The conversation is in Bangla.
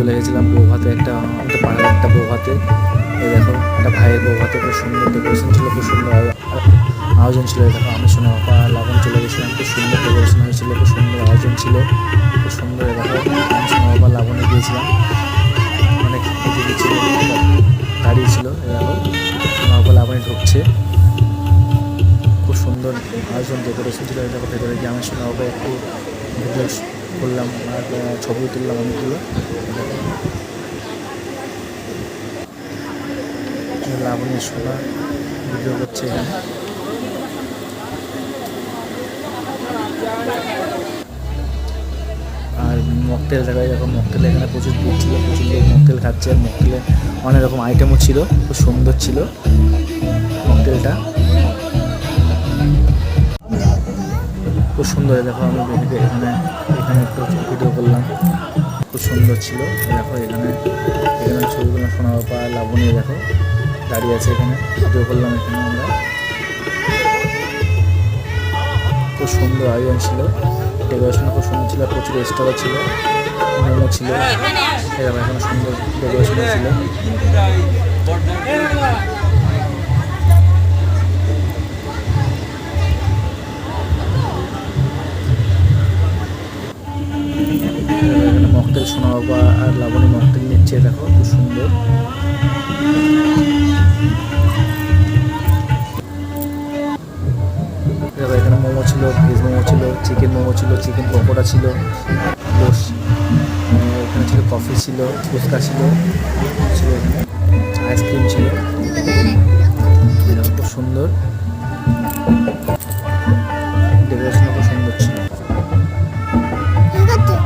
চলে গেছিলাম বউ ভাতে, একটা আমাদের পাড়ার একটা বউ ভাতে। এই দেখো একটা ভাইয়ের বউ ভাতে, খুব সুন্দর ডেকোরেশন ছিল, খুব সুন্দর আয়োজন ছিল। দেখো আমি সোনা বাবা লাবণ চলে গেছিলাম, খুব সুন্দর ডেকোরেশন হয়েছিল, খুব সুন্দর আয়োজন ছিল, খুব সুন্দর। দেখো আমি সোনা বাবা লাবণে গিয়েছিলাম, অনেক এদিকে ছিল, দাঁড়িয়ে ছিল। দেখো সোনা বাবা লাবণে ঢুকছে, খুব সুন্দর আয়োজন ডেকোরেশন ছিল। দেখো ভেতরে গিয়ে আমি সোনা বাবা একটু ভিডিও করলাম আর ছবি তুললাম অনেকগুলো। লাবণী সোনা ভিডিও করছে এখানে। আর মকটেল দেখায়, দেখো মকটেল এখানে প্রচুর ভিড় ছিল, প্রচুর লোক মকটেল খাচ্ছে। আর মকটেলে অনেক রকম আইটেমও ছিল, খুব সুন্দর ছিল মকটেলটা, খুব সুন্দর। দেখো আমি এখানে এখানে একটু ভিডিও করলাম, খুব সুন্দর ছিল। দেখো এখানে এখানে ছবিগুলো সোনা বাবা লাবণী দেখো দাঁড়িয়ে আছে, এখানে ভিডিও করলাম। এখানে আমরা খুব সুন্দর আয়োজন ছিল, ডেকোরেশন খুব সুন্দর ছিল, প্রচুর স্টলও ছিল, মোমো ছিল। এরকম এখানে সুন্দর ডেকোরেশন ছিল। এখানে মকটেল সোনা বাবা আর লাবণী মকটেল নিচ্ছে, দেখো খুব সুন্দর। দেখো এখানে মোমো ছিল, ভেজ মোমো ছিল, চিকেন মোমো ছিল, চিকেন পকোড়া ছিল, এখানে ছিল কফি ছিল, ফুচকা ছিল, এখানে আইসক্রিম ছিল, খুব সুন্দর।